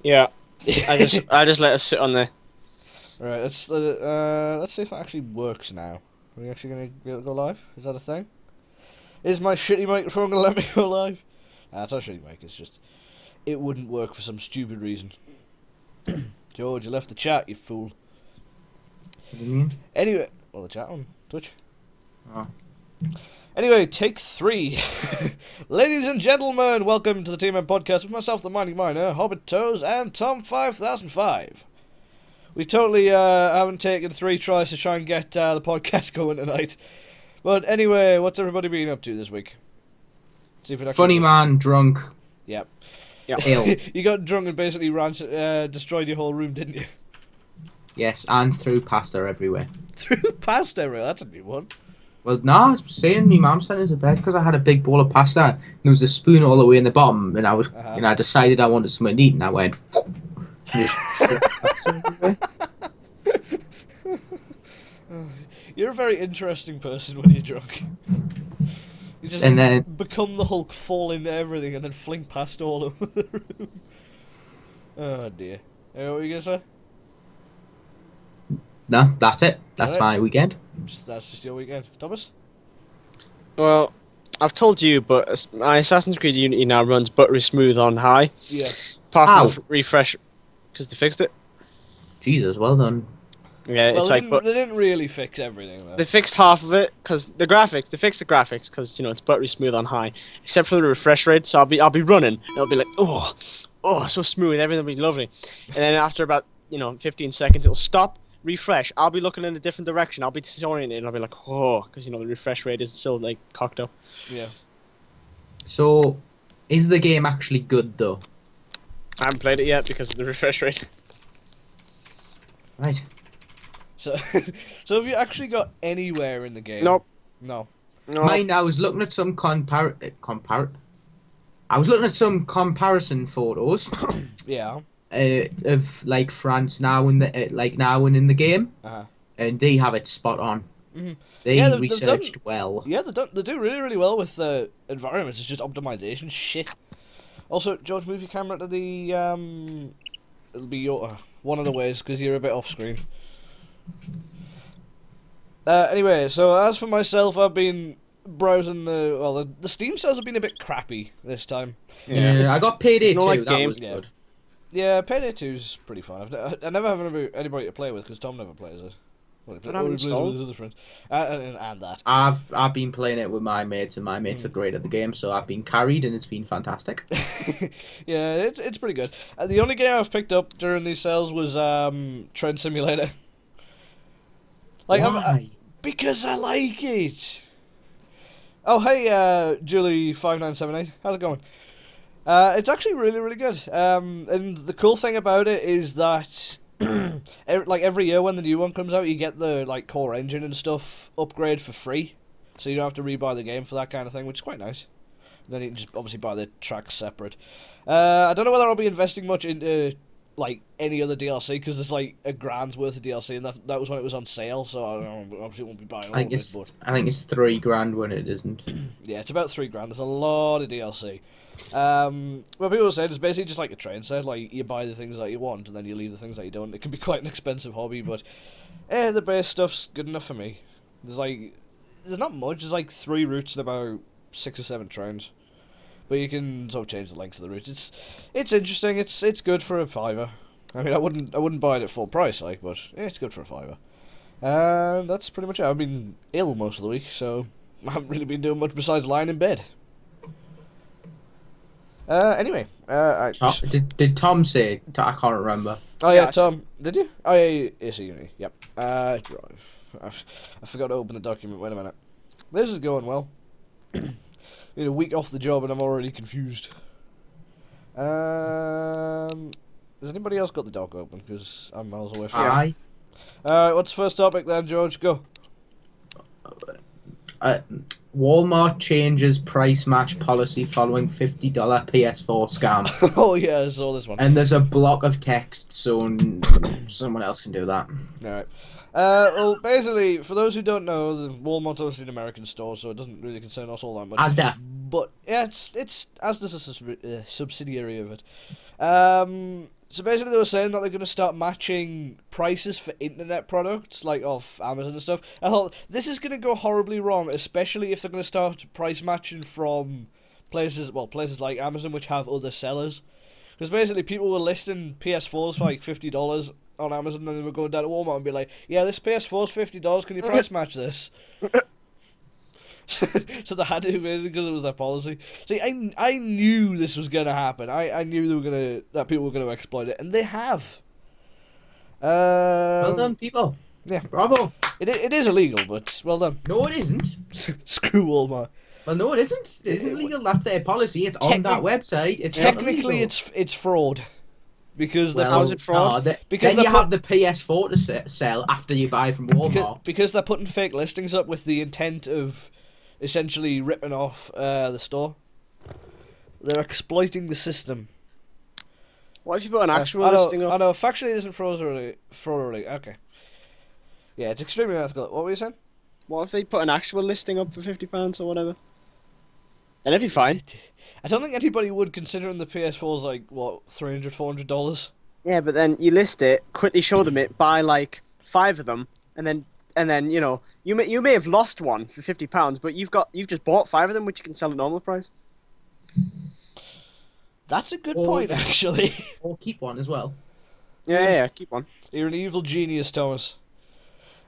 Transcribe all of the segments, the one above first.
Yeah. I just let it sit on there. Right, let's see if it actually works now. Are we actually gonna be able to go live? Is that a thing? Is my shitty microphone gonna let me go live? Nah, it's not shitty mic. It's just it wouldn't work for some stupid reason. George, you left the chat, you fool. What do you mean? Anyway, well, the chat on Twitch. Oh. Anyway, take 3. Ladies and gentlemen, welcome to the TMM podcast with myself, the Mighty Miner, Hobbit Toes, and Tom 5005. We totally haven't taken 3 tries to try and get the podcast going tonight. But anyway, what's everybody been up to this week? See if it actually Funny man, drunk, Yep. ill. You got drunk and basically destroyed your whole room, didn't you? Yes, and threw pasta everywhere. Through past everywhere. That's a new one. Well, no, I was saying my mum sent us to bed because I had a big bowl of pasta and there was a spoon all the way in the bottom, and I decided I wanted something to eat, and I went. And just threw pasta everywhere. You're a very interesting person when you're drunk. You just And then become the Hulk, fall into everything, and then fling past all over the room. Oh dear. What were you gonna say? no, that's it. That's Alright. my weekend. That's just your weekend. Thomas? Well, I've told you, but my Assassin's Creed Unity now runs buttery smooth on high. Yeah. Apart from refresh, because they fixed it. Jesus, well done. Yeah, Well, it's they, like, didn't, they didn't really fix everything, though. they fixed half of it because they fixed the graphics because it's buttery smooth on high, except for the refresh rate. So I'll be running, and it'll be like, oh, so smooth, everything will be lovely, and then after about 15 seconds, it'll stop, refresh. I'll be looking in a different direction. I'll be disoriented, and I'll be like, oh, because the refresh rate is still like cocked up. Yeah. So, is the game actually good though? I haven't played it yet because of the refresh rate. Right. So, so have you actually got anywhere in the game? Nope. No. No. Mine. I was looking at some I was looking at some comparison photos Yeah. of like France now in the now and in the game, Uh-huh. and they have it spot on. Mhm. They Yeah, they've researched well. Yeah, they do really, really well with the environments. It's just optimization shit. Also, George, move your camera to the it'll be your one of the ways because you're a bit off screen. Anyway, so as for myself, I've been browsing the Steam sales have been a bit crappy this time. Yeah, I got Payday It's not 2. like That game- was Yeah. good. Yeah, Payday 2's pretty fun. I never have anybody to play with because Tom never plays it. Well, he But I haven't plays with installed. his other friends. And that. I've been playing it with my mates, and my mates are great at the game, so I've been carried, and it's been fantastic. Yeah, it's pretty good. The only game I've picked up during these sales was Train Simulator. Like, Why? because I like it. Oh, hey, Julie5978. How's it going? It's actually really, really good. And the cool thing about it is that, every year when the new one comes out, you get the core engine and stuff upgrade for free, so you don't have to rebuy the game for that kind of thing, which is quite nice. Then you can just obviously buy the tracks separate. I don't know whether I'll be investing much into any other DLC because there's $1,000's worth of DLC, and that was when it was on sale. So I obviously won't be buying all I of think it. it's But I think it's $3,000 when it isn't. yeah, it's about $3,000. There's a lot of DLC. What people say is basically just like a train set. Like you buy the things that you want, and then you leave the things that you don't. It can be quite an expensive hobby, but the base stuff's good enough for me. There's not much. There's 3 routes and about 6 or 7 trains, but you can sort of change the length of the routes. It's interesting. It's good for a $5. I mean, I wouldn't buy it at full price, but it's good for a $5. And that's pretty much it. I've been ill most of the week, so I haven't really been doing much besides lying in bed. Anyway, Did Tom say? I can't remember. Oh yeah, Yeah, Tom, did you? Oh yeah, it's a uni. Yep. Drive. I forgot to open the document. Wait a minute. This is going well. Been a week off the job and I'm already confused. Has anybody else got the doc open? Because I'm miles away from it. Aye. Alright, what's the first topic then, George? Go. Walmart changes price match policy following $50 PS4 scam. Oh yeah, I saw this one. And there's a block of text, so someone else can do that. Alright. Well, basically, for those who don't know, the Walmart's obviously an American store, so it doesn't really concern us all that much. Asda. But yeah, it's Asda's a subsidiary of it. So basically, they were saying that they're going to start matching prices for internet products, like off Amazon and stuff. I thought this is going to go horribly wrong, especially if they're going to start price matching from places like Amazon, which have other sellers. Because basically, people were listing PS4s for like $50 on Amazon, and then they were going down to Walmart and be like, "Yeah, this PS4's $50. Can you price match this?" So they had to, basically, because it was their policy. See, I knew this was gonna happen. I knew that people were gonna exploit it, and they have. Well done, people. Yeah, Bravo. it is illegal, but well done. No, it isn't. Screw Walmart. Well, no, it isn't. It isn't legal. That's their policy. It's on that website. It's technically it's fraud. Because how is it fraud? No, because then you have the PS4 to sell after you buy from Walmart. Because they're putting fake listings up with the intent of essentially ripping off the store. They're exploiting the system. What if you put an actual listing up? I know, factually it isn't fraud. Okay. Yeah, it's extremely unethical. What were you saying? What if they put an actual listing up for £50 or whatever? Then it'd be fine. I don't think anybody would, considering the PS4's like, what, $300, $400? Yeah, but then you list it, quickly show them it, buy like 5 of them, and then you know, you may have lost one for £50, but you've just bought 5 of them, which you can sell at normal price. That's a good point, actually. Or keep one as well. Yeah, keep one. You're an evil genius, Thomas.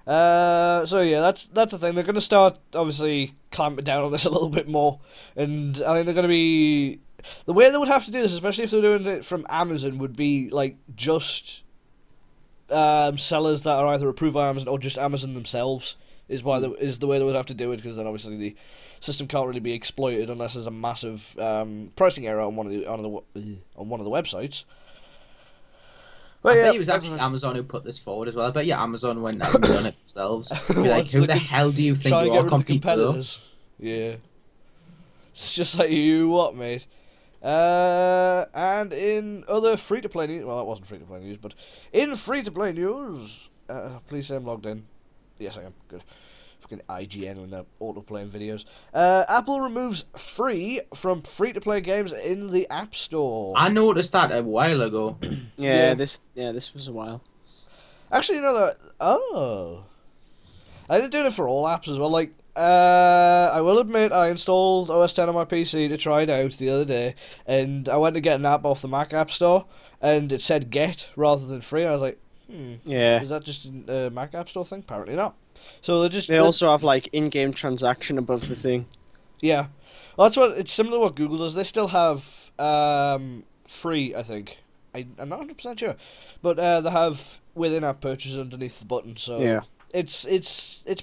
So yeah, that's the thing. They're gonna start obviously clamping down on this a little bit more, and I think they're gonna be the way they would have to do this, especially if they're doing it from Amazon, would be like just sellers that are either approved by Amazon or just Amazon themselves is the way they would have to do it, because then obviously the system can't really be exploited unless there's a massive pricing error on one of the websites. But I bet it was actually Amazon who put this forward as well. I bet you Amazon went out and done it themselves. Be like, who the hell do you think you are competing with us? Yeah. It's just like, you what, mate? And in other free-to-play news... Well, that wasn't free-to-play news, but in free-to-play news... please say I'm logged in. Yes, I am. Good. Fucking IGN when they're auto-playing videos. Apple removes free from free-to-play games in the App Store. I noticed that a while ago. This was a while. Actually, you know that... Oh. I did do it for all apps as well. Like, I will admit I installed OS X on my PC to try it out the other day, and I went to get an app off the Mac App Store, and it said get rather than free. I was like, yeah. Is that just a Mac App Store thing? Apparently not. So they also have like in-game transaction above the thing. Yeah, well, it's similar to what Google does. They still have free, I think. I'm not 100% sure, but they have within-app purchases underneath the button. So yeah, it's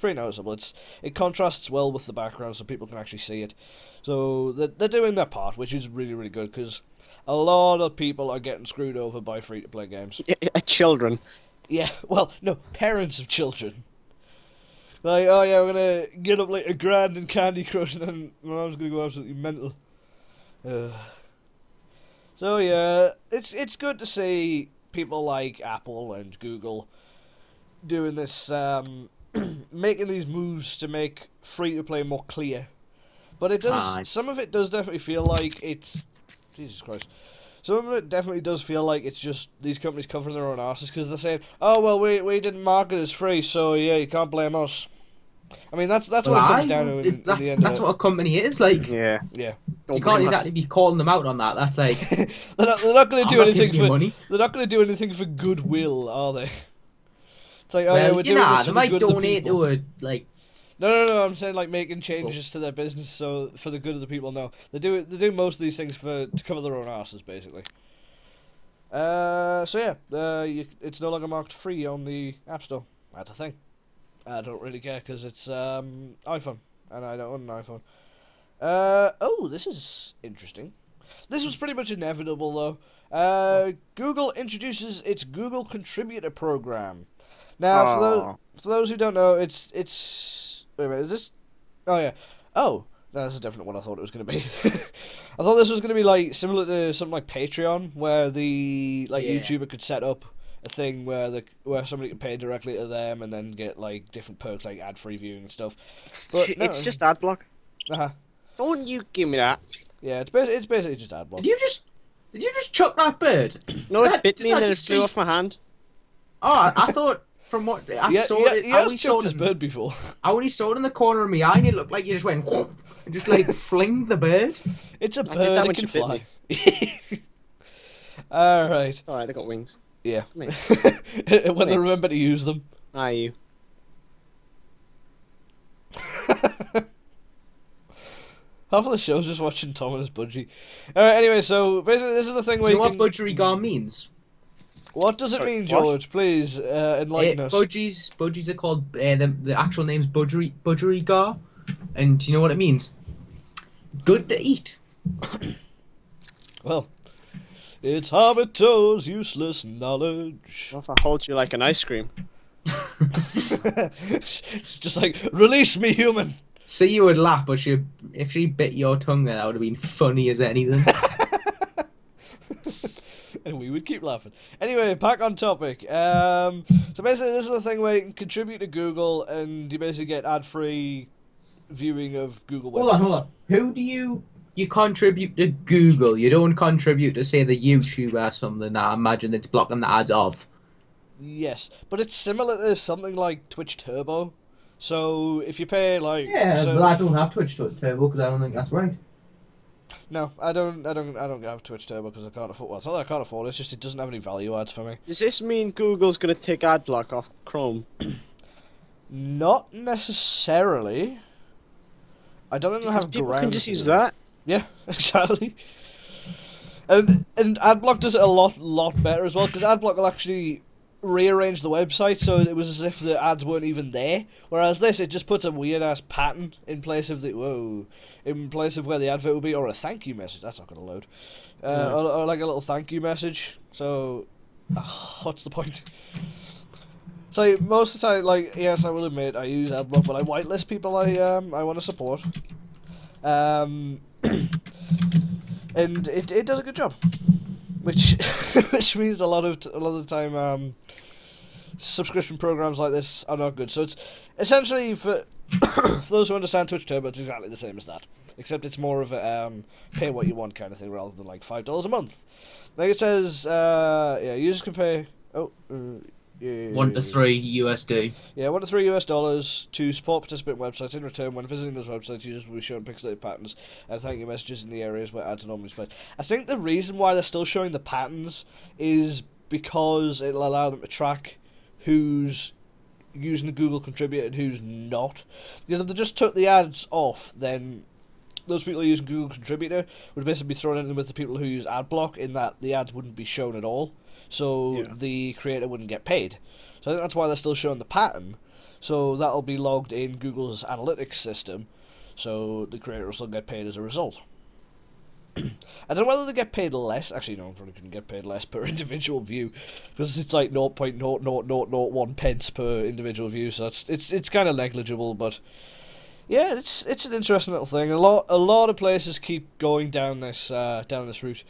pretty noticeable. It contrasts well with the background, so people can actually see it. So they're doing their part, which is really, really good, because a lot of people are getting screwed over by free-to-play games. Children. Yeah, well, no, parents of children. Like, oh yeah, we're gonna get up like $1,000 in Candy Crush, and then my mom's gonna go absolutely mental. So yeah, it's good to see people like Apple and Google doing this, making these moves to make free to play more clear. But it does. Some of it does definitely feel like it's. Jesus Christ. Some of it definitely does feel like it's just these companies covering their own asses, because they're saying, "Oh well, we didn't market it as free, so yeah, you can't blame us." I mean, that's what it comes down to. In the end that's what a company is like. Yeah. You can't exactly be calling them out on that. That's like they're not going to do anything for money. They're not going to do anything for goodwill, are they? It's like, oh well, yeah, we're doing this for they might the good donate of the people. to a like. No. I'm saying like making changes to their business so for the good of the people. No, they do most of these things to cover their own asses, basically. So yeah, it's no longer marked free on the App Store. That's a thing. I don't really care because it's iPhone, and I don't own an iPhone. Oh, this is interesting. This was pretty much inevitable, though. Google introduces its Google Contributor Program. Now, for those who don't know, it's wait a minute, is this? Oh yeah. Oh, no, that's a different one. I thought it was going to be. I thought this was going to be like similar to something like Patreon, where the YouTuber could set up a thing where somebody could pay directly to them and then get like different perks like ad-free viewing and stuff. But it's just ad block. Uh-huh. Don't you give me that. Yeah, it's basically just ad block. Did you just Did you just chuck that bird? No, it bit Did me and I then it just flew see- off my hand. Oh, I thought from what I saw it, He I has only saw chucked it. his bird before. I only saw it in the corner of my eye, and it looked like you just went and just like flinged the bird. It's a I did bird, that it when can she bit fly. Alright. Alright, I got wings. Yeah. Come When they remember to use them. Ah, you. Half of the show's just watching Tom and his budgie. Alright, anyway, so basically this is the thing Do where you know you what can... budgerigar means? What does it Sorry, mean, what? George? Please, enlighten us. Budgies are called the actual name's budgerigar, and do you know what it means? Good to eat. Well, it's Habito's useless knowledge. What if I hold you like an ice cream? It's just like, release me, human! See, you would laugh, but if she bit your tongue, then that would have been funny as anything. And we would keep laughing. Anyway, back on topic. So basically, this is the thing where you can contribute to Google, and you basically get ad-free viewing of Google websites. Hold on. Who do you contribute to Google? You don't contribute to, say, the YouTube or something that I imagine it's blocking the ads of. Yes, but it's similar to something like Twitch Turbo. So if you pay like Yeah, but I don't have Twitch Turbo because I don't think that's right. No, I don't have Twitch Turbo because I can't afford. Well, it's not that I can't afford it. It's just it doesn't have any value adds for me. Does this mean Google's going to take ad block off Chrome? Not necessarily. I don't think they'll Because have people grounds can just to use do it. that. Yeah, exactly. And AdBlock does it a lot better as well because AdBlock will actually rearrange the website so it was as if the ads weren't even there. Whereas this, it just puts a weird ass pattern in place of in place of where the advert will be, or a thank you message. That's not gonna load. Or like a little thank you message. So, what's the point? So most of the time, like, yes, I will admit I use AdBlock, but I whitelist people I want to support. And it does a good job, which which means a lot of the time subscription programs like this are not good. So it's essentially for for those who understand Twitch Turbo, it's exactly the same as that, except it's more of a pay what you want kind of thing rather than like $5 a month. Like it says, yeah, users can pay. Yeah. 1 to 3 USD. Yeah, $1 to $3 to support participant websites. In return, when visiting those websites, users will be shown pixelated patterns and thank you messages in the areas where ads are normally displayed. I think the reason why they're still showing the patterns is because it'll allow them to track who's using the Google contributor and who's not. Because if they just took the ads off, then those people using Google contributor would basically be thrown in with the people who use AdBlock, in that the ads wouldn't be shown at all. So the creator wouldn't get paid. So I think that's why they're still showing the pattern. So that'll be logged in Google's analytics system. So the creator will still get paid as a result. I don't know whether they get paid less. Actually, no, probably couldn't get paid less per individual view, because it's like 0.00001 pence per individual view. So it's kind of negligible, but yeah, it's an interesting little thing. A lot of places keep going down this route.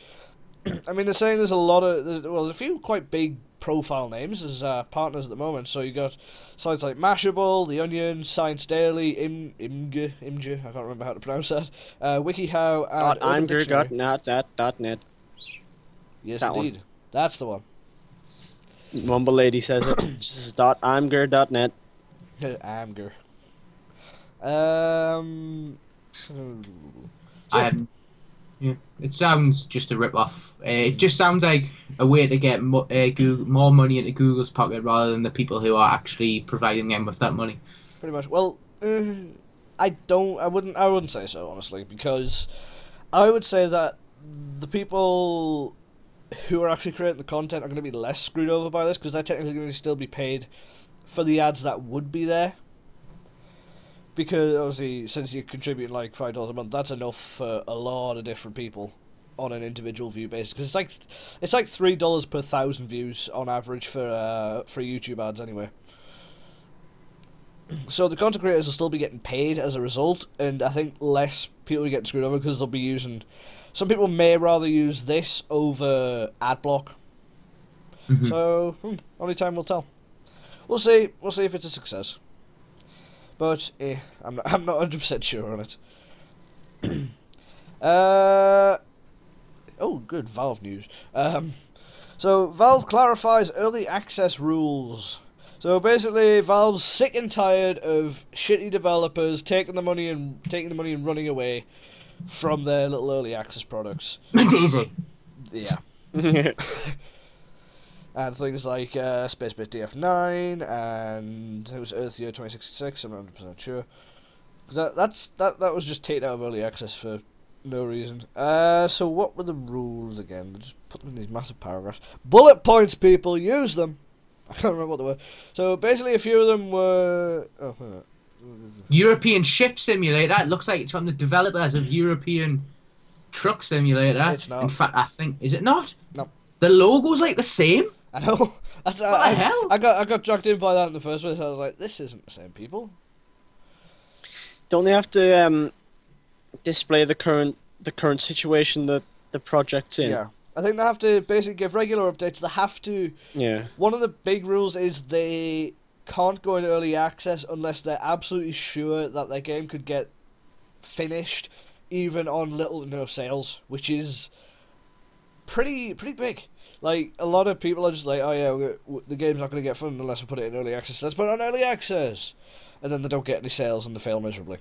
I mean, they're saying there's a few quite big profile names as partners at the moment. So you got sites like Mashable, The Onion, Science Daily, Imgur, I can't remember how to pronounce that, WikiHow, and Urban Dictionary. .imgur.net. Yes, that indeed. one. That's the one. Mumble lady says it. This is .imgur.net. Amgur. Yeah, it sounds just a rip-off. It just sounds like a way to get more money into Google's pocket rather than the people who are actually providing them with that money. Pretty much. Well, I wouldn't say so, honestly, because I would say that the people who are actually creating the content are going to be less screwed over by this, because they're technically going to still be paid for the ads that would be there. Because obviously, since you're contributing like $5 a month, that's enough for a lot of different people on an individual view basis. Because it's like $3 per 1,000 views on average for YouTube ads anyway. So the content creators will still be getting paid as a result, and I think less people are getting screwed over because they'll be using. Some people may rather use this over AdBlock. Mm-hmm. So only time will tell. We'll see. We'll see if it's a success. But I'm not 100% sure on it. Oh, good Valve news. So Valve clarifies early access rules. So basically, Valve's sick and tired of shitty developers taking the money and running away from their little early access products. Daisy. Yeah. And things like Space Base DF9 and it was Earth Year 2066. I'm not 100% sure. That was just taken out of early access for no reason. So what were the rules again? Just put them in these massive paragraphs. Bullet points, people, use them. I can't remember what they were. So basically, a few of them were. Oh, wait a minute. European Ship Simulator. It looks like it's from the developers of European Truck Simulator. It's not. In fact, I think is it not? No. The logo's like the same. I know. What the hell? I got dragged in by that in the first place. I was like, this isn't the same people. Don't they have to display the current situation that the project's in? Yeah. I think they have to basically give regular updates. They have to. Yeah. One of the big rules is they can't go in early access unless they're absolutely sure that their game could get finished, even on little to no sales, which is pretty big. Like, a lot of people are just like, oh yeah, the game's not going to get fun unless we put it in early access. Let's put it on early access, and then they don't get any sales and they fail miserably.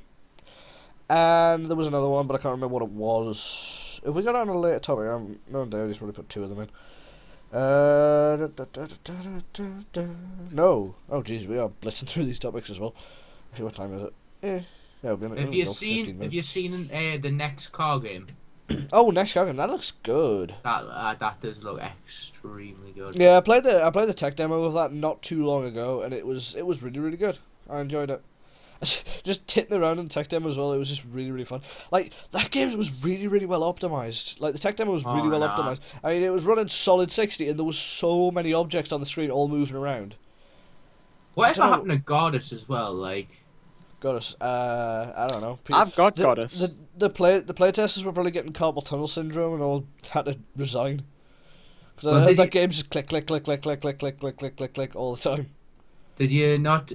And there was another one, but I can't remember what it was. If we got on a later topic, I'm no doubt he's probably put two of them in. No. Oh jeez, we are blitzing through these topics as well. See, what time is it? Yeah, Have you seen the next car game? Oh, next car game. That looks good. That does look extremely good. Yeah, I played the tech demo of that not too long ago, and it was really good. I enjoyed it. Just titting around in the tech demo as well. It was just really fun. Like, that game was really well optimized. Like, the tech demo was really well optimized. I mean, it was running solid 60, and there was so many objects on the screen all moving around. Whatever happened to Goddess as well? Like, Goddess. I don't know. I've got Goddess. The playtesters were probably getting carpal tunnel syndrome and all had to resign. Because I heard that game just click all the time. Did you not?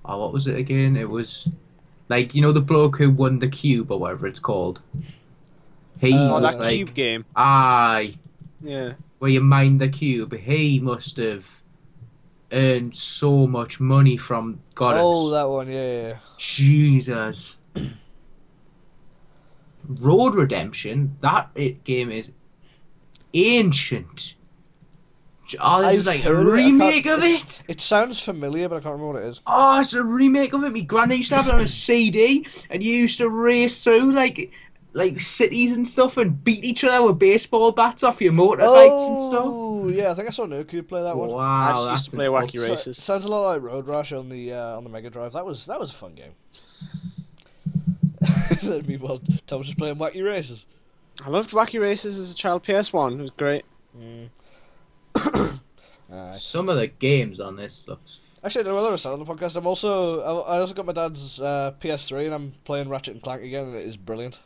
Oh, what was it again? It was like, you know, the bloke who won the cube or whatever it's called. He was that like, cube game. Aye. Yeah. Where you mine the cube. He must have earned so much money from Goddess. Oh, that one, yeah. Jesus. Road Redemption. That game is ancient. Oh, this is like a remake of it. It sounds familiar, but I can't remember what it is. Oh, it's a remake of it. My granny used to have it on a CD, and you used to race through like cities and stuff, and beat each other with baseball bats off your motorbikes and stuff. Oh, yeah, I think I saw Nuku play that one. Wow, I just used to play Wacky Races. Sounds a lot like Road Rash on the Mega Drive. That was a fun game. Meanwhile, Tom was just playing Wacky Races. I loved Wacky Races as a child. PS1 it was great. Some of the games on this looks. Actually, I don't know whether I said on the podcast. I also got my dad's PS3 and I'm playing Ratchet and Clank again, and it is brilliant.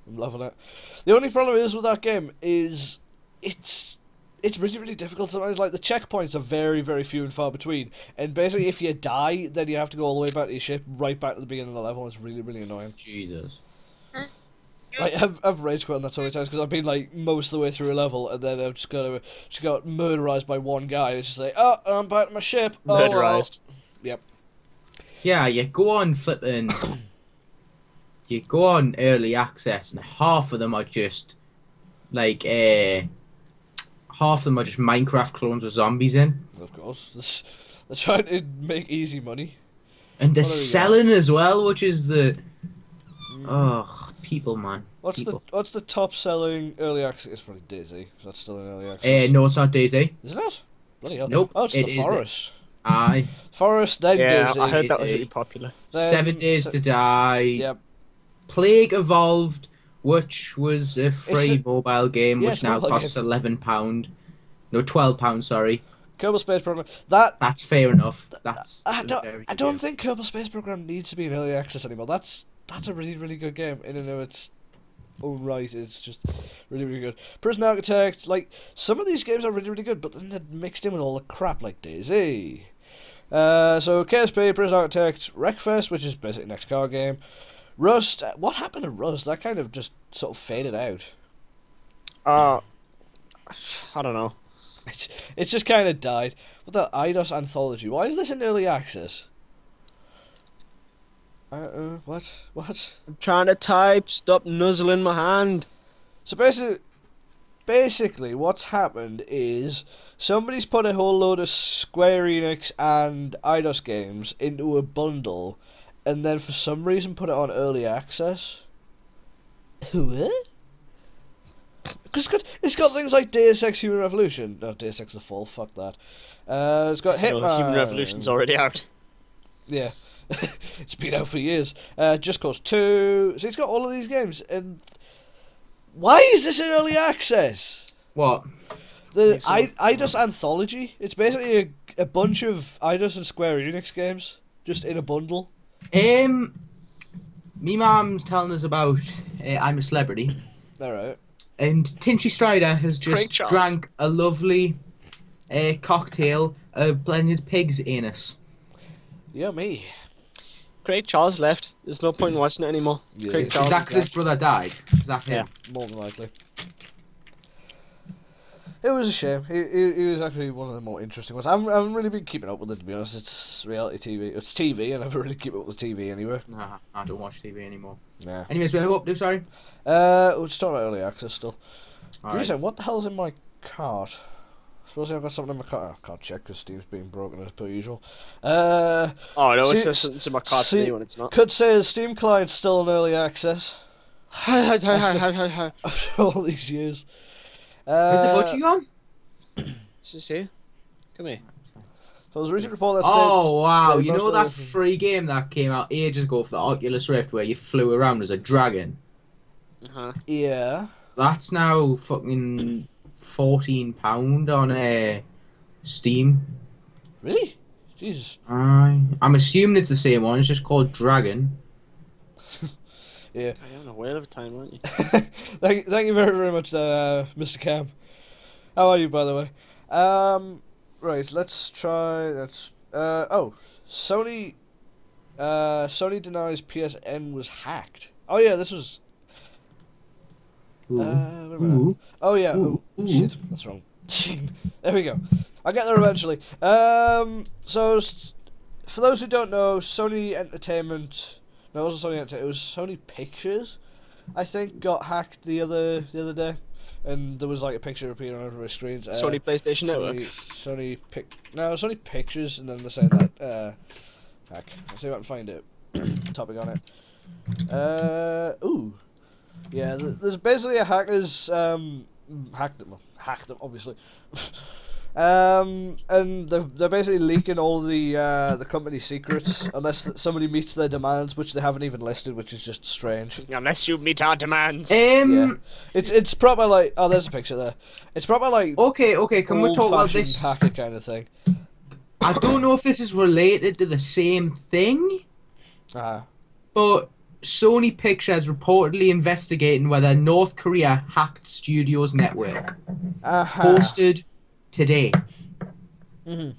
I'm loving it. The only problem is with that game is it's really difficult sometimes. Like, the checkpoints are very few and far between, and basically if you die, then you have to go all the way back to your ship, right back to the beginning of the level. It's really annoying. Jesus. Like, I've rage quit on that so many times because I've been like most of the way through a level and then I've just got murderized by one guy. It's just like, oh, I'm back to my ship. Murderized. Oh. Yep. Yeah, you go on flipping. You go on early access, and half of them are just like half of them are just Minecraft clones with zombies in. Of course, they're trying to make easy money. And they're selling as well, which is the. Oh, people, man. What's the top selling early access? It's probably Daisy. That's still in early access. No, it's not Daisy. Isn't it? Bloody hell. Nope. Oh, it's the Forest. Aye. Forest, then Daisy. I heard that was really popular. Then 7 Days to Die. Yep. Plague Evolved, which was a free mobile game, which now costs £11. No, £12. Sorry. Kerbal Space Program. That's fair enough. I don't think Kerbal Space Program needs to be in early access anymore. That's a really good game in and of its own right. It's just really good. Prison Architect, like, some of these games are really good, but then they're mixed in with all the crap like Daisy. So KSP, Prison Architect, Wreckfest, which is basically next car game, Rust. What happened to Rust? That kind of just sort of faded out. I don't know. It's just kind of died. What the Eidos Anthology? Why is this in early access? What? I'm trying to type. Stop nuzzling my hand. So basically, what's happened is somebody's put a whole load of Square Enix and Eidos games into a bundle, and then for some reason put it on early access. What? Because it's got things like Deus Ex Human Revolution. No, Deus Ex The Fall. Fuck that. It's got Hitman. Human Revolution's already out. Yeah. It's been out for years. Just Cause 2. So it's got all of these games. And why is this in early access? What? The Eidos Anthology. It's basically a bunch of Eidos and Square Enix games just in a bundle. Me mum's telling us about I'm a Celebrity. Alright. And Tinchy Strider has just drank a lovely cocktail of blended pig's anus. Yummy. Craig Charles left. There's no point in watching it anymore. Yeah. Craig Is Charles that 'cause his brother died? Is that him? More than likely. It was a shame. He was actually one of the more interesting ones. I haven't really been keeping up with it, to be honest. It's reality TV. It's TV, and I never really keep up with TV anyway. Nah, I don't watch TV anymore. Nah. Anyways, where are we up to, sorry? We'll start at early access still. Alright. What the hell's in my cart? Suppose I've got something in my cart. I can't check because Steam's being broken as per usual. Oh no, it says something in my card to me when it's not. Could say the Steam client's still in early access. Hi. After all these years. Is the budgie on? Just here. Come here. So there's a recent report that Oh wow! stated You most know of that the- free game that came out ages ago for the Oculus Rift where you flew around as a dragon? Yeah. That's now fucking £14 on Steam. Really? Jesus. I'm assuming it's the same one. It's just called Dragon. Yeah. I am a whale of a time, aren't you? Thank you very, very much, Mr. Cam. How are you, by the way? Right, let's try. Sony. Sony denies PSN was hacked. Oh yeah, this was. Ooh. Wait a minute. Ooh. Oh yeah. Ooh. Oh, Ooh. shit, that's wrong. There we go. I'll get there eventually. For those who don't know, Sony Entertainment. No, it wasn't Sony Entertainment. It was Sony Pictures. I think got hacked the other day, and there was like a picture appearing on everybody's screens. Sony PlayStation Network. Sony Pictures, and then they're saying that hack. I'll see if I can find it. Topic on it. Ooh. Yeah, there's basically a hackers hacked them obviously. And they're basically leaking all the company secrets unless somebody meets their demands, which they haven't even listed, which is just strange. Unless you meet our demands. Yeah. It's proper like, oh, there's a picture there. It's proper like Okay, can we talk about old-fashioned this? hacker kind of thing. I don't know if this is related to the same thing, but Sony Pictures reportedly investigating whether North Korea hacked Studios network. Posted today. Well,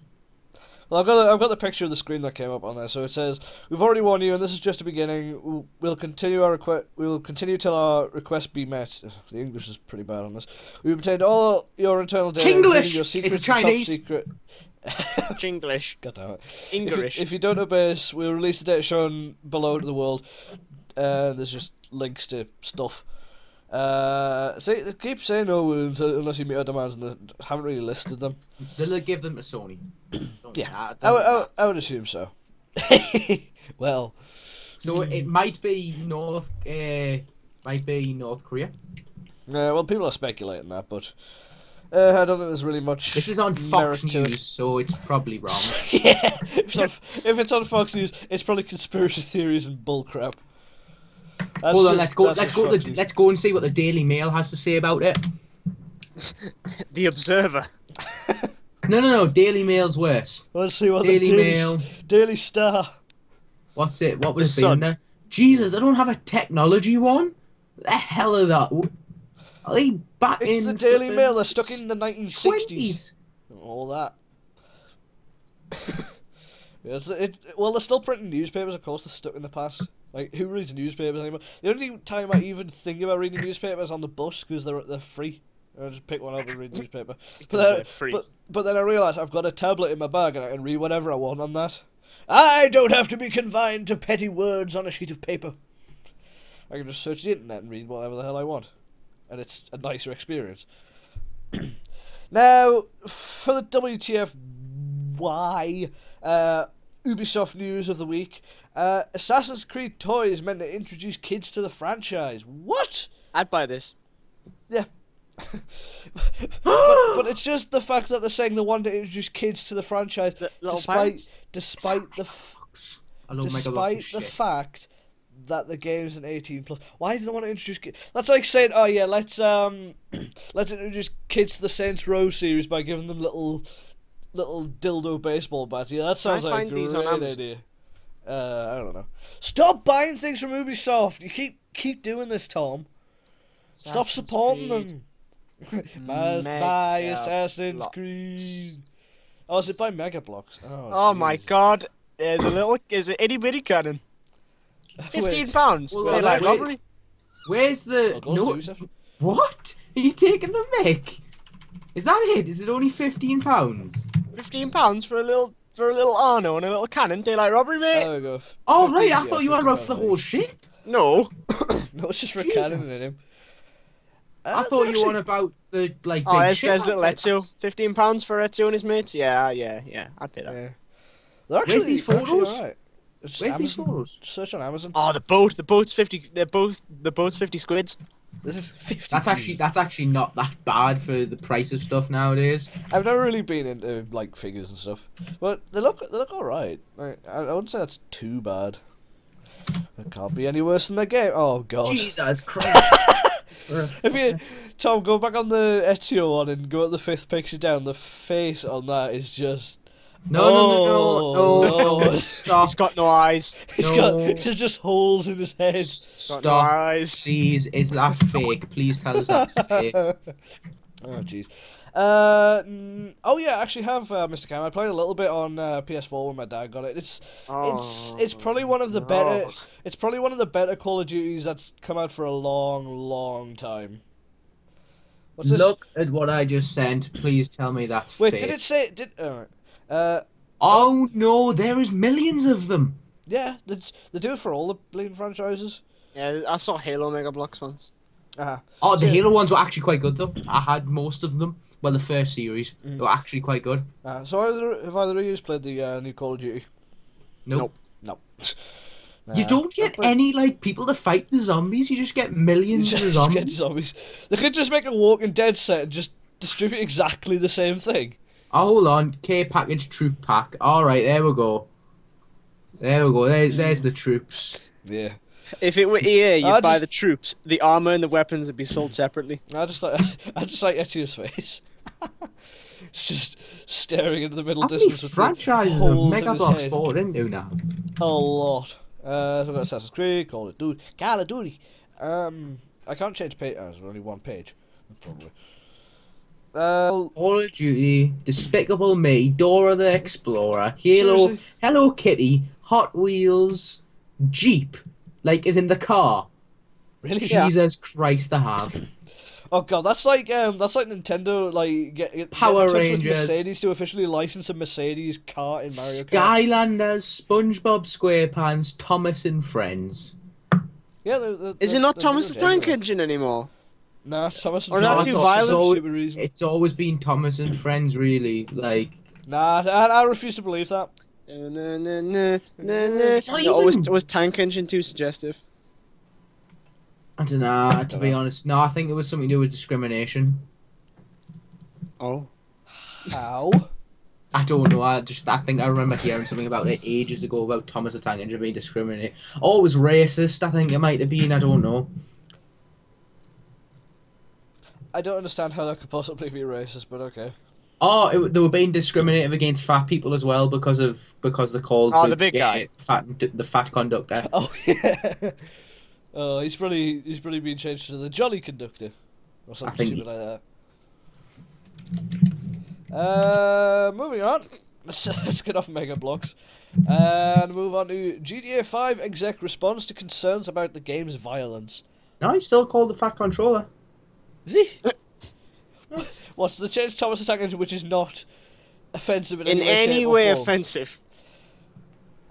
I've got the picture of the screen that came up on there. So it says, "We've already warned you, and this is just the beginning. We'll continue our request. We will continue till our request be met." The English is pretty bad on this. We've obtained all your internal data, Chinglish! including your secrets, It's Chinese. top secret. English. God damn it! English. If you don't obey us, we'll release the data shown below to the world. There's just links to stuff. See, they keep saying no unless you meet our demands, and they haven't really listed them. They'll give them to Sony. Yeah, I would assume so. Well, so it might be North Korea. well, people are speculating that, but I don't think there's really much. This is on Fox News, so it's probably wrong. Yeah, if it's on Fox News, it's probably conspiracy theories and bullcrap. Hold on, let's go and see what the Daily Mail has to say about it. The Observer. No, Daily Mail's worse. Let's see what Daily the Mail. Daily Star. What's it? What was The it Sun. in there? Jesus, I don't have a technology one. The hell are that? Are they back It's in the Daily flipping Mail. They're stuck in the 1960s. 20s? All that. Well, they're still printing newspapers, of course. They're stuck in the past. Like, who reads newspapers anymore? The only time I even think about reading newspapers is on the bus because they're free. I just pick one up and read the newspaper. Because they're free. But then I realise I've got a tablet in my bag and I can read whatever I want on that. I don't have to be confined to petty words on a sheet of paper. I can just search the internet and read whatever the hell I want. And it's a nicer experience. Now, for the WTFY Ubisoft news of the week, Assassin's Creed Toys meant to introduce kids to the franchise. What? I'd buy this. Yeah. but it's just the fact that they're saying they want to introduce kids to the franchise, despite the fact that the game's an 18+. Why do they want to introduce kids? That's like saying, oh yeah, let's introduce kids to the Saints Row series by giving them little dildo baseball bats. Yeah, that sounds like a great idea. I don't know. Stop buying things from Ubisoft. You keep doing this, Tom. Stop supporting them. Must buy Assassin's Creed. Oh, is it by Mega Bloks? Oh my God! There's an itty bitty cannon. £15. Well, Daylight robbery. Where's the What? Are you taking the mick? Is that it? Is it only £15? £15 for a little Arno and a little cannon. Daylight robbery, mate. There we go. Oh right, I thought you were about for the whole shit. No. No, it's just for a cannon in him. I thought you were on about the big there's shit. little Ezio. £15 for Ezio and his mates. Yeah. I'd pay that. Yeah. Where's these photos? Right. Where's these photos? Search on Amazon. Oh, the boat's 50. The boat's 50 squids. This is 50. That's actually not that bad for the price of stuff nowadays. I've never really been into like figures and stuff, but they look alright. Like, I wouldn't say that's too bad. It can't be any worse than the game. Oh God. Jesus Christ. If you, Tom, go back on the Ezio one and go at the 5th picture down, the face on that is just... No. Stop. He's got no eyes. There's just holes in his head. Stop. No eyes. Please, is that fake? Please tell us that's fake. Oh, jeez. Oh yeah, I actually have Mr. Cam. I played a little bit on PS4 when my dad got it. It's probably one of the better. It's probably one of the better Call of Duties that's come out for a long time. What's this? Look at what I just sent. Please tell me that's Wait, fake. did it say? Oh no, there is millions of them. Yeah, they do it for all the bleeding franchises. Yeah, I saw Halo Mega Bloks once. Oh, the Halo ones were actually quite good though. I had most of them. Well, the first series, they were actually quite good. So have either of you played the new Call of Duty? Nope. No. You don't get any like people to fight the zombies. You just get millions of zombies. Get zombies. They could just make a Walking Dead set and just distribute exactly the same thing. Oh, hold on. K package troop pack. All right, there we go. There's the troops. Yeah. If it were EA, you'd buy the troops. The armor and the weapons would be sold separately. I just like Ezio's face. It's just staring into the middle distance. How many franchises have Mega Bloks bought into now? A lot. So we've got Assassin's Creed, Call of Duty. I can't change page. There's only one page, probably. Call of Duty, Despicable Me, Dora the Explorer, Halo, Seriously? Hello Kitty, Hot Wheels, Jeep, like is in the car. Really? Jesus Christ, I have. Oh god, that's like Nintendo get Power get in touch with Rangers. Mercedes to officially license a Mercedes car in Mario Kart. Skylanders, SpongeBob SquarePants, Thomas and Friends. Yeah, Is it not Thomas the Tank Engine anymore? Nah, Thomas and Or not Friends. too violent? Stupid reason. It's always been Thomas and Friends, really. Like, Nah, I refuse to believe that. Was Tank Engine too suggestive? I don't know. To be honest, no. I think it was something to do with discrimination. Oh. How? I don't know. I think I remember hearing something about it ages ago about Thomas the Tank Engine being discriminated. Oh, it was racist. I think it might have been. I don't know. I don't understand how that could possibly be racist, but okay. Oh, they were being discriminated against fat people as well because they're called the big guy, the fat conductor. Oh yeah. Oh, he's probably been changed to the Jolly Conductor or something stupid like that. Moving on. Let's get off Mega Bloks. And move on to GTA 5 exec response to concerns about the game's violence. No, he's still called the Fat Controller. Is he? What's the change Thomas attack engine, which is not offensive in In any way, any shape, or way form? offensive.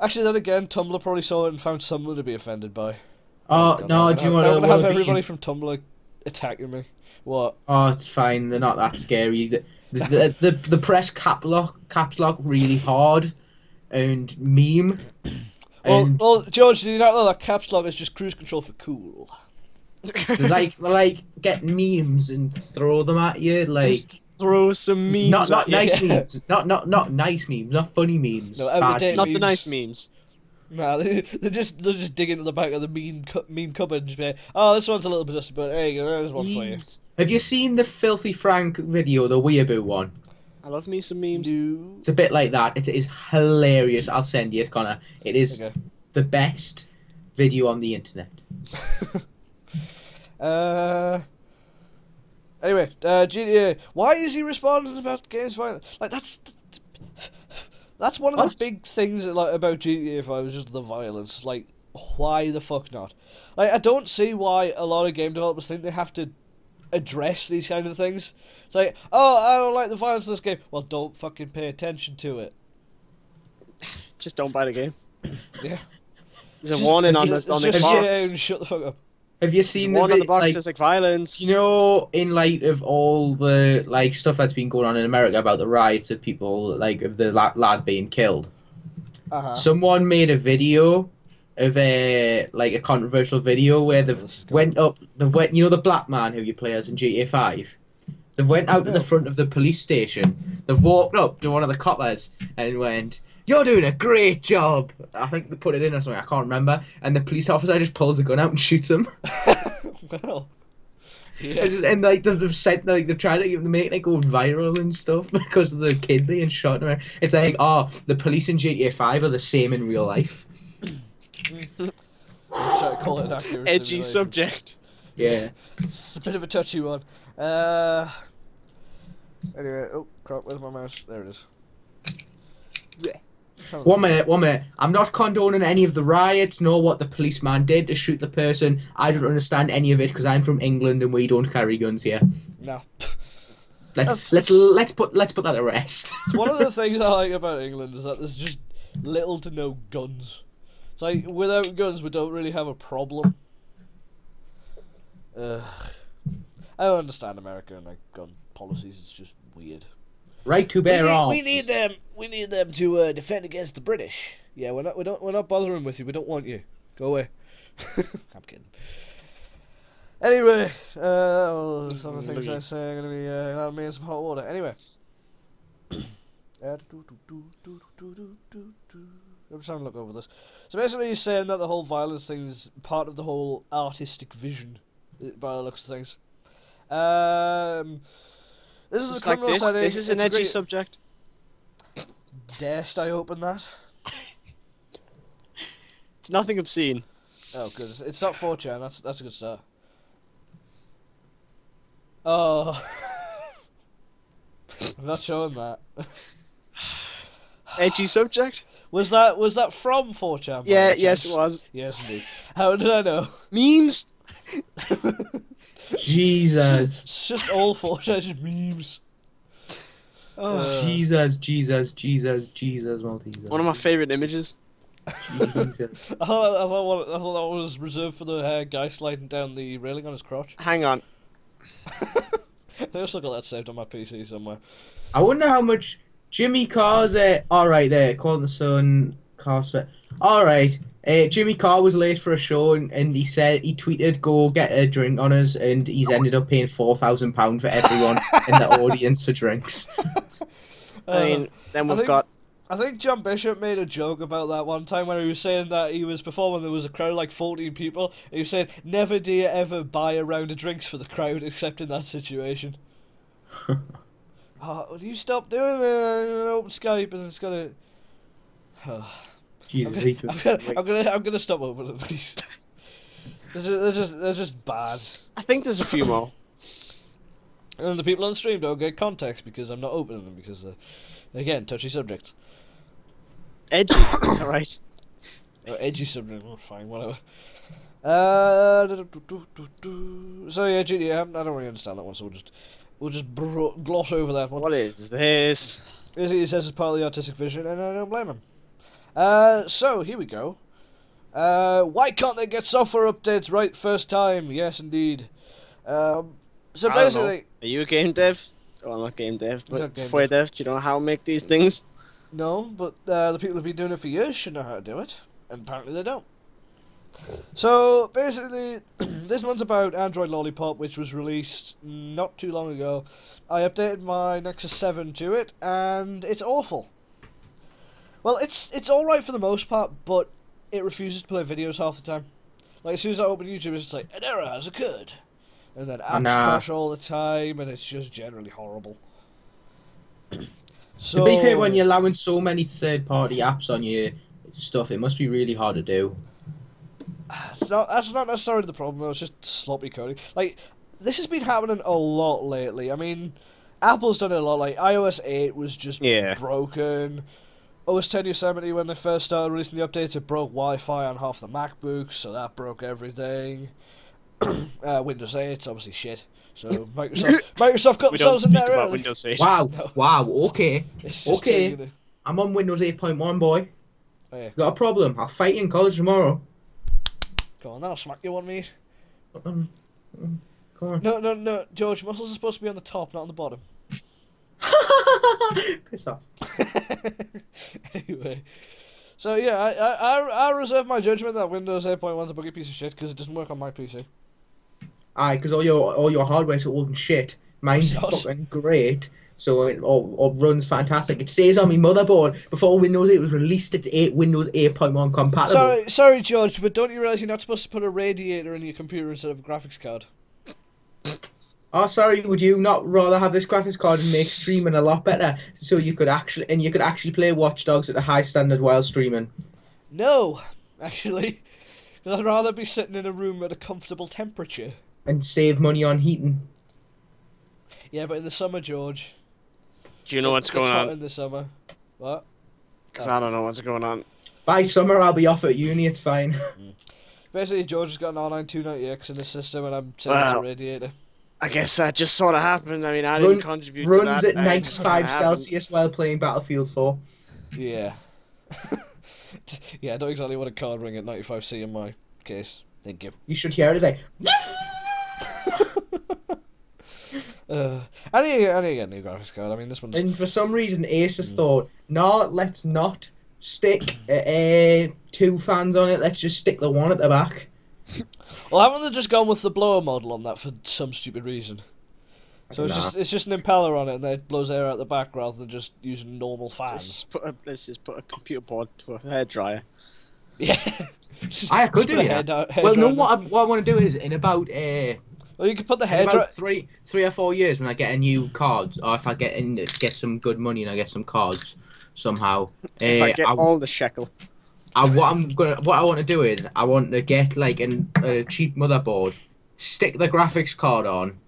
Actually, then again, Tumblr probably saw it and found someone to be offended by. Oh, God, no, I'm do you gonna want have, I'm gonna have to everybody from Tumblr attacking me. What? Oh, it's fine. They're not that scary. The press caps lock really hard and meme. And Well, George, do you not know that caps lock is just cruise control for cool? they like get memes and throw them at you like Just throw some memes not at you. nice memes, not nice memes, not funny memes. No, bad out-of-date Not memes. the memes. nice memes. Nah, they just dig into the back of the meme cupboard and just be like, oh, this one's a little bit just, but hey, there's one for you. Memes. Have you seen the Filthy Frank video, the Weeaboo one? I love me some memes. No. It's a bit like that. It is hilarious. I'll send you it, Connor. It is Okay. the best video on the internet. Anyway, GTA. Why is he responding about the game's violence? Like that's one of the What? big things about GTA 5 is just the violence. Like, why the fuck not? Like, I don't see why a lot of game developers think they have to address these kind of things. It's like, oh, I don't like the violence in this game. Well, don't fucking pay attention to it. Just don't buy the game. Yeah. There's a warning on Just the sit box. down and shut the fuck up. Have you There's seen a the warning on the vi- box like, says like violence. you know, in light of all the like stuff that's been going on in America about the riots of people, like of the lad being killed, someone made a video of a controversial video where they've went up, you know, the black man who you play as in GTA 5. They went out to the front of the police station. They've walked up to one of the coppers and went, "You're doing a great job." I think they put it in or something. I can't remember. And the police officer just pulls a gun out and shoots him. Well, yeah. And like they've said, like they're trying to make it go viral and stuff because of the kid being shot. It's like, oh, the police in GTA 5 are the same in real life. Try to call it accurate Edgy simulation. subject. Yeah. It's a bit of a touchy one. Anyway, oh crap, where's my mouse? There it is. 1 minute. I'm not condoning any of the riots, nor what the policeman did to shoot the person. I don't understand any of it because I'm from England and we don't carry guns here. No. Let's put that to rest. It's one of the things I like about England is that there's just little to no guns. It's like, without guns, we don't really have a problem. I don't understand America and like gun policies. It's just weird. Right to bear arms. We need them. We need them to defend against the British. Yeah, we're not bothering with you. We don't want you. Go away. I'm kidding. Anyway, some of the things I say are gonna be that'll me in some hot water. Anyway. I'm just trying to look over this. So basically, he's saying that the whole violence thing is part of the whole artistic vision, by the looks of things. This is a Just like criminal this. setting. This is an It's a edgy great- subject. Darest I open that? It's nothing obscene. Oh, good. It's not 4chan. That's a good start. Oh, I'm not showing that. Edgy subject? Was that from 4chan? by Yeah, any yes chance? it was. Yes, indeed. How did I know? Memes? Jesus. It's just all 4chan, just memes. Oh, Jesus, Maltesers. one of my favourite images. Jesus. I thought that was reserved for the guy sliding down the railing on his crotch. Hang on. I also got that saved on my PC somewhere. I wonder how much Jimmy Carr's alright there, Call the Sun, Car Sweat. Alright. Jimmy Carr was late for a show and he tweeted, "Go get a drink on us," and he's ended up paying £4,000 for everyone in the audience for drinks. I mean, then we've got... I think John Bishop made a joke about that one time when he was saying that he was performing, there was a crowd of like 14 people, and he was saying, never do you ever buy a round of drinks for the crowd except in that situation. Oh, you stop doing it, open Skype and it's gonna... Jesus, I'm gonna stop opening these. They're just bad. I think there's a few more. And the people on stream don't get context because I'm not opening them because they're, again, touchy subjects. Edgy. Alright. Edgy subject, fine, whatever. So yeah, GDM. I don't really understand that one, so we'll just gloss over that one. What is this? He says it's part of the artistic vision, and I don't blame him. So here we go. Why can't they get software updates right first time? Yes, indeed. So basically, are you a game dev? Well, I'm not game dev, but game software dev. Do you know how to make these things? no, but the people who've been doing it for years should know how to do it, and apparently they don't. So basically, this one's about Android Lollipop, which was released not too long ago. I updated my Nexus 7 to it, and it's awful. Well, it's all right for the most part, but it refuses to play videos half the time. Like as soon as I open YouTube, it's just like an error has occurred, and then apps crash all the time, and it's just generally horrible. So, to be fair, when you're allowing so many third-party apps on your stuff, it must be really hard to do. that's not necessarily the problem though. It's just sloppy coding. Like this has been happening a lot lately. I mean, Apple's done it a lot. Like iOS 8 was just broken. OS 10 Yosemite, when they first started releasing the updates, it broke Wi-Fi on half the MacBooks, so that broke everything. Windows 8's obviously shit. So Microsoft got themselves in there early. Windows 8. Wow, wow, okay. Okay. I'm on Windows 8.1, boy. Oh, yeah. Got a problem. I'll fight you in college tomorrow. Go on, that'll smack you one, mate. Come on. No, George, muscles are supposed to be on the top, not on the bottom. Piss off. Anyway, so yeah, I reserve my judgment that Windows 8.1 is a buggy piece of shit because it doesn't work on my PC. Aye, because all your hardware's so old and shit. Mine's fucking great, so it all runs fantastic. It stays on my motherboard. Before Windows 8 was released, it's Windows 8.1 compatible. Sorry, George, but don't you realise you're not supposed to put a radiator in your computer instead of a graphics card? Oh, sorry. Would you not rather have this graphics card and make streaming a lot better, so you could actually play Watch Dogs at a high standard while streaming? No, actually, because I'd rather be sitting in a room at a comfortable temperature and save money on heating. Yeah, but in the summer, George. Do you know what's going on? In the summer, what? Because I don't know what's going on. By summer, I'll be off at uni. It's fine. Basically, George has got an R9 290X in the system, and I'm setting it's a radiator. I guess that just sort of happened. I mean, I didn't contribute to that. Runs at 95 Celsius while playing Battlefield 4. Yeah. Yeah, I don't exactly want a card ring at 95C in my case. Thank you. You should hear it as like... I need to get a new graphics card. I mean, this one's... And for some reason, Ace just thought, no, let's not stick 2 fans on it. Let's just stick the one at the back. Well, haven't they just gone with the blower model on that for some stupid reason? So it's just an impeller on it, and then it blows air out the back rather than just using normal fans. Let's just put a computer board to a hairdryer. Yeah. I could do it. Well, no, what I want to do is in about well, you could put the in hairdryer. about three or 4 years when I get a new card, or if I get some good money and I get some cards somehow. If I get all the shekel. What I want to do is I want to get like a cheap motherboard, stick the graphics card on,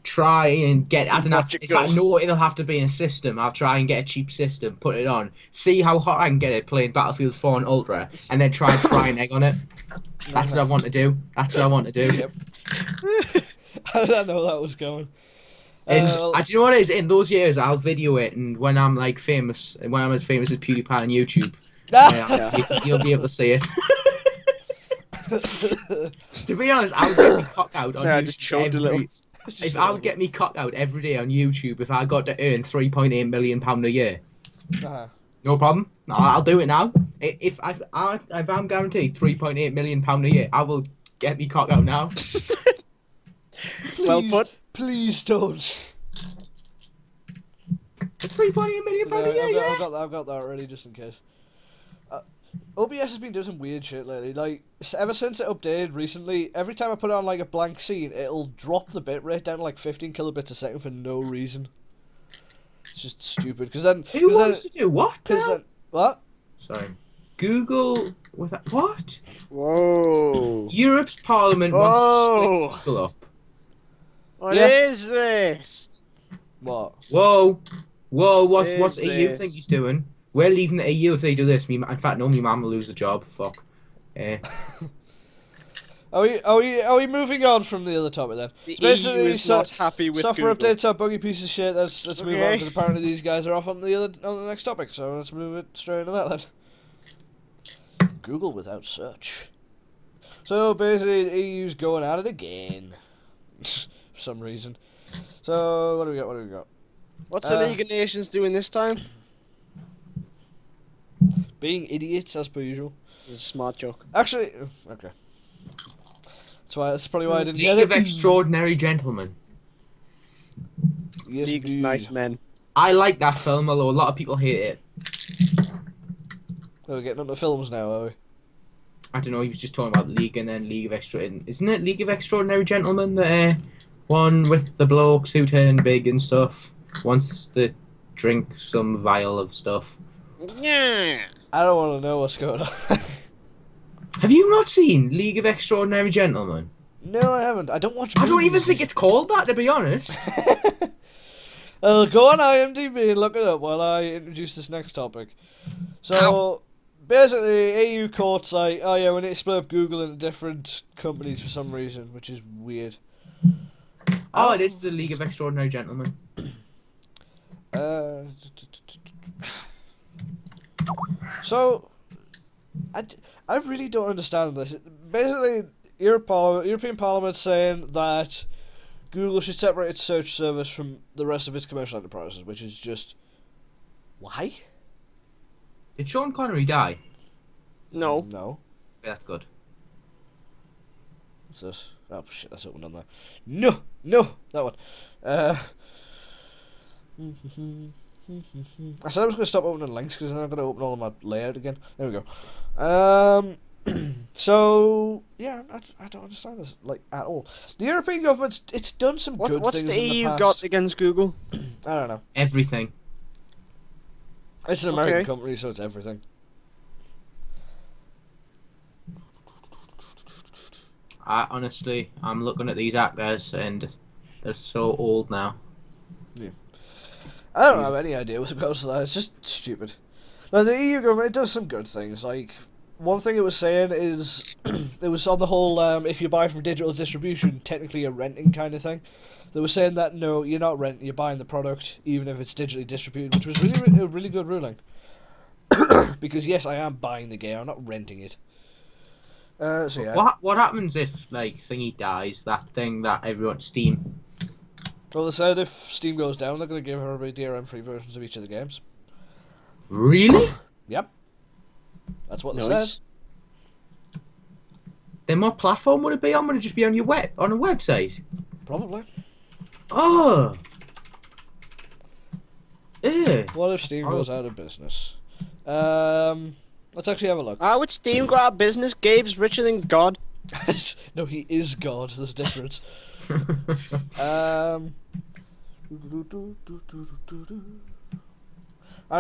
try and get I don't know if I know it'll have to be in a system. I'll try and get a cheap system, put it on, see how hot I can get it playing Battlefield 4 and Ultra, and then try an egg on it. That's what I want to do. That's what I want to do. Yep. I don't know that was going. And do you know what it is? In those years, I'll video it, and when I'm like famous, when I'm as famous as PewDiePie on YouTube. You'll be able to see it. To be honest, I would get me cock out on YouTube. I just choked a little. If I would get me cock out every day on YouTube, if I got to earn £3.8 million a year, no problem. I'll do it now. If I'm guaranteed £3.8 million a year, I will get me cock out now. Well put. Please don't. £3.8 million a year. I've got that already, just in case. OBS has been doing some weird shit lately. Like, ever since it updated recently, every time I put it on like a blank scene, it'll drop the bitrate down to like 15 kilobits a second for no reason. It's just stupid. Because then who wants to do what? What? Sorry. Google with that. What? Whoa. Europe's Parliament wants to split Google up. What is this? What? Whoa. What's EU think he's doing? We're leaving the EU if they do this. In fact, no, my mum will lose the job. Fuck. Are we moving on from the other topic then? The So basically, EU is not happy with software Google. updates are buggy piece of shit. Let's move on Okay. because apparently these guys are off on the next topic. So let's move it straight into that then. Google without search. So basically, the EU's going at it again for some reason. So what do we got? What do we got? What's the League of Nations doing this time? Being idiots as per usual. It's a smart joke. Actually, okay. That's probably why I didn't get League of it. Extraordinary Gentlemen. Yes, League of indeed. Nice Men. I like that film, although a lot of people hate it. We're getting into films now, are we? I don't know. He was just talking about League and then League of Isn't it League of Extraordinary Gentlemen? The one with the blokes who turn big and stuff. Wants to drink some vial of stuff. Yeah. I don't want to know what's going on. Have you not seen League of Extraordinary Gentlemen? No, I haven't. I don't watch. I don't even movies. think it's called that, to be honest. Go on IMDb and look it up while I introduce this next topic. So, basically, EU courts like, oh yeah, we need to split up Google into different companies for some reason, which is weird. Oh, it is the League of Extraordinary Gentlemen. So, I really don't understand this. Basically, European Parliament saying that Google should separate its search service from the rest of its commercial enterprises, which is just... Why? Did Sean Connery die? No. No. Yeah, that's good. What's this? Oh shit, that's open on there. No! That one. I said I was going to stop opening links because then I'm going to open all of my layout again. There we go. So, yeah, I don't understand this, like, at all. The European government, it's done some good What's things the in the EU past. got against Google? I don't know. Everything. It's an American Okay. company, so it's everything. Honestly, I'm looking at these actors and they're so old now. I don't have any idea what goes to that. It's just stupid. Now, the EU government, it does some good things. Like, one thing it was saying is, it was on the whole, if you buy from digital distribution, technically you're renting kind of thing. They were saying that, no, you're not renting, you're buying the product, even if it's digitally distributed, which was a really good ruling. Because, yes, I am buying the game, I'm not renting it. So, yeah. What happens if, like, Thingy dies? That thing that everyone... Steam... Well, they said if Steam goes down, they're going to give everybody DRM-free versions of each of the games. Really? Yep. That's what they Nice. said. Then what platform would it be on? Would it just be on your on a website? Probably. Oh. Ew. What if Steam goes out of business? Let's actually have a look. Would Steam go out of business? Gabe's richer than God. No, he is God. There's a difference. I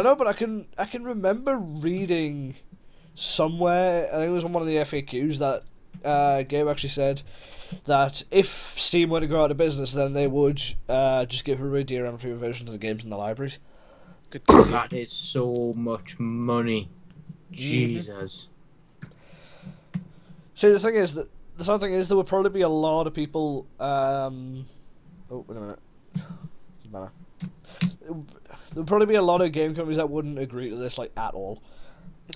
know, but I can remember reading somewhere. I think it was on one of the FAQs that Gabe actually said that if Steam were to go out of business, then they would just give everybody DRM-free versions of the games in the libraries. Good. That is so much money. Jesus. See, the thing is that the sad thing is there would probably be a lot of people. Oh, wait a minute. Doesn't matter. There would probably be a lot of game companies that wouldn't agree to this, like, at all.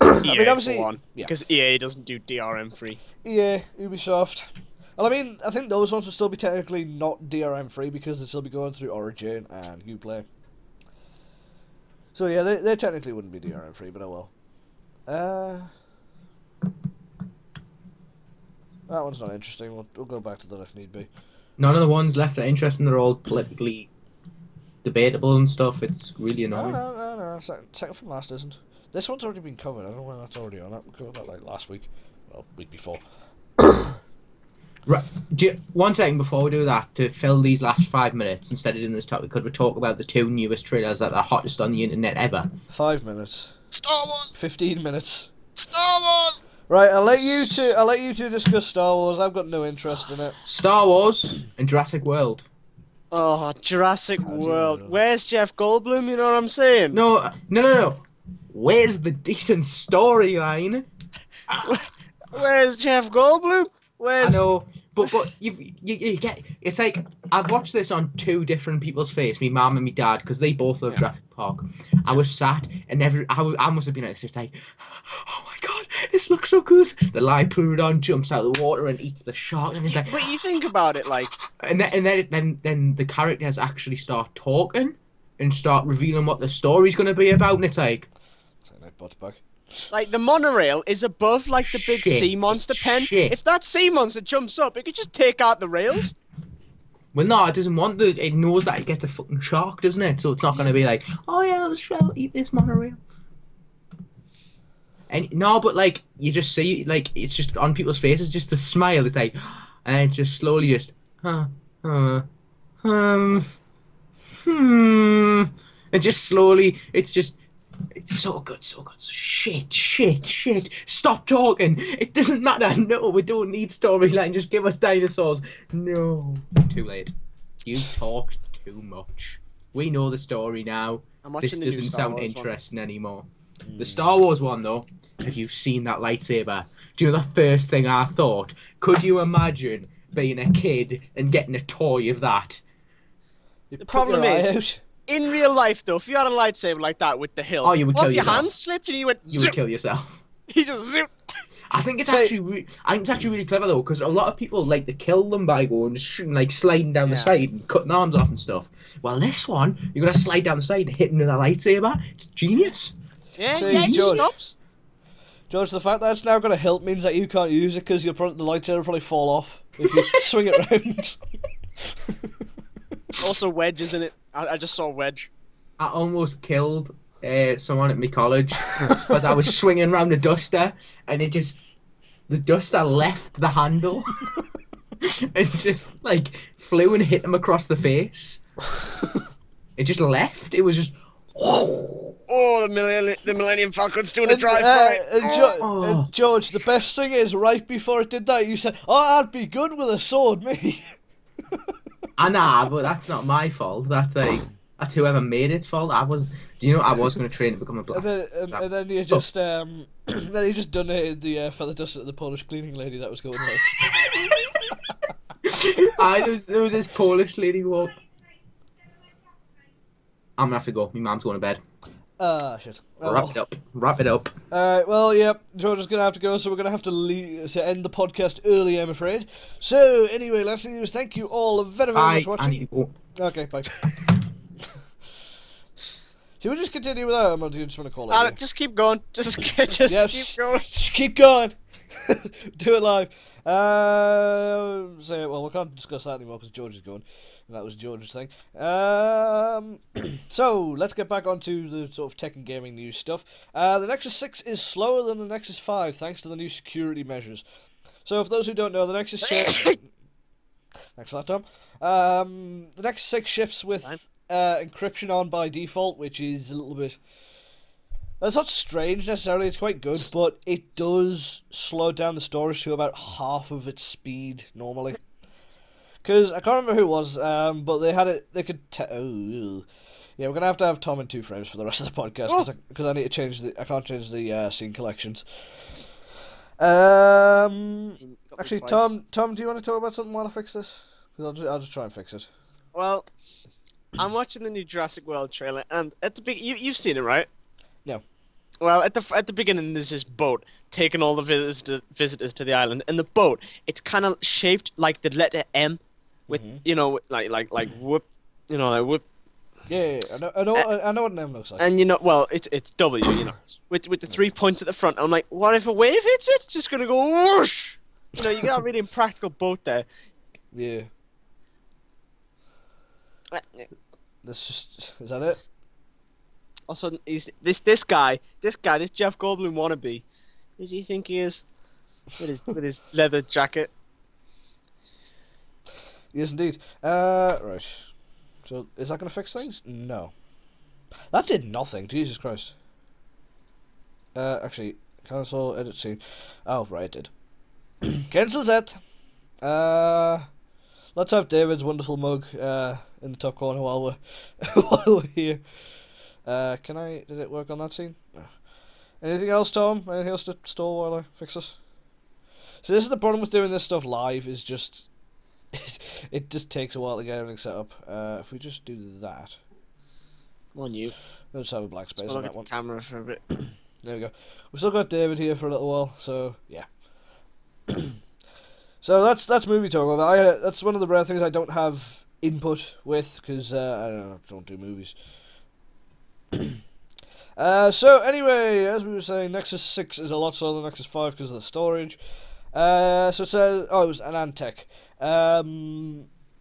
EA, mean, obviously- for one, yeah. because EA doesn't do DRM free. EA, Ubisoft. Well, I mean, I think those ones would still be technically not DRM free because they'd still be going through Origin and Uplay. So yeah, they technically wouldn't be DRM free, but oh well. That one's not interesting. We'll go back to that if need be. None of the ones left are interesting. They're all politically debatable and stuff. It's really No, annoying. no. Second from last isn't. This one's already been covered. I don't know why that's already on. We covered that like last week. Well, week before. Right. One second before we do that, to fill these last 5 minutes instead of doing this topic, could we talk about the 2 newest trailers that are hottest on the internet ever? 5 minutes. Star Wars. 15 minutes. Star Wars. Right, I'll let you two discuss Star Wars. I've got no interest in it. Star Wars and Jurassic World. Oh, Jurassic Oh, World. dear. Where's Jeff Goldblum? You know what I'm saying? No. Where's the decent storyline? Where's Jeff Goldblum? I Where's know, but you get it's like I've watched this on two different people's face, me mum and me dad, because they both love Jurassic Park. I was sat and I must have been like, it's like, oh my god, this looks so good. The Lipodon jumps out of the water and eats the shark, and it's like, But you think about it, like, and then the characters actually start talking and start revealing what the story's going to be about, and it's like, Butt's back. the monorail is above like the big Shit, sea monster pen. shit. If that sea monster jumps up, it could just take out the rails. well, no, it doesn't want to. It knows that it gets a fucking shark, doesn't it? So it's not going to be like, oh yeah, the shell eat this monorail. And no, but like you just see, like it's just on people's faces, just the smile. It's like, and it just slowly just, and just slowly, it's so good, so good. Shit. Stop talking. It doesn't matter. No, we don't need storyline. Just give us dinosaurs. No. Too late. You talked too much. We know the story now. I'm watching This the new doesn't Star sound Wars interesting anymore. The Star Wars one, though, have you seen that lightsaber? Do you know the first thing I thought? Could you imagine being a kid and getting a toy of that? The problem is, in real life, though, if you had a lightsaber like that with the hilt, Oh, you would what kill if your yourself. hand slipped and you went? You would kill yourself. He just zoop. I think it's actually really clever though, because a lot of people like to kill them by going shooting, like sliding down the side and cutting arms off and stuff. Well, this one you're gonna slide down the side and hit him with a lightsaber. It's genius. Yeah, See, yeah, it George. stops. George, the fact that it's now got a hilt means that you can't use it because the lightsaber will probably fall off if you swing it round. Also, Wedge, isn't it? I just saw Wedge. I almost killed someone at my college because I was swinging around a duster and the duster left the handle and just like flew and hit him across the face. It just left. It was just. Oh, the Millennium Falcon's doing a drive-by. George, the best thing is, right before it did that, you said, "Oh, I'd be good with a sword, me." Nah, but that's not my fault. That's whoever made its fault. I was going to train to become a black. And then you just then you just donated the feather duster to the Polish cleaning lady that was going out. There was this Polish lady who. I'm gonna have to go. My mum's going to bed. Shit. Wrap it up. Well, yep. George is gonna have to go, so we're gonna have to end the podcast early, I'm afraid. So, anyway, last thing is thank you all very much for watching. Okay, bye. Should we just continue with that, or do you just want to call it? Just keep going. Just keep going. Just keep going. Do it live. Well, we can't discuss that anymore because George is going. And that was George's thing. So, let's get back onto the sort of tech and gaming news stuff. The Nexus 6 is slower than the Nexus 5 thanks to the new security measures. So, for those who don't know, the Nexus 6... Thanks for that, Tom. The Nexus 6 shifts with encryption on by default, which is a little bit... It's not strange necessarily, it's quite good, but it does slow down the storage to about half of its speed normally. Because I can't remember who it was, but they had it. They could. Yeah, we're gonna have Tom in 2 frames for the rest of the podcast because I need to change the. I can't change the scene collections. Actually, Tom, do you want to talk about something while I fix this? Because I'll just try and fix it. Well, I'm watching the new Jurassic World trailer, and at the you've seen it, right? No. Well, at the beginning, there's this boat taking all the visitors to the island, and the boat, it's kind of shaped like the letter M. With like whoop, like whoop. Yeah, I know what an M looks like. And it's W, with the 3 points at the front. I'm like, what if a wave hits it? It's just gonna go whoosh. You got a really impractical boat there. Yeah. Is that it? Also, this guy, this Jeff Goldblum wannabe. Who does he think he is? With his leather jacket. Yes, indeed. Right. So, is that going to fix things? No. That did nothing. Jesus Christ. Actually, cancel edit scene. Oh, right, it did. Cancel that. Let's have David's wonderful mug in the top corner while we're here. Did it work on that scene? Anything else, Tom? Anything else to store while I fix this? So this is the problem with doing this stuff live, is just... it just takes a while to get everything set up. If we just do that... Come on, you. Let's just have a black space Let's on look that at one. the camera for a bit. There we go. We've still got David here for a little while, so yeah. So that's movie talk. That's one of the rare things I don't have input with, because I don't do movies. So anyway, as we were saying, Nexus 6 is a lot slower than Nexus 5 because of the storage. So it says, it was an Antec.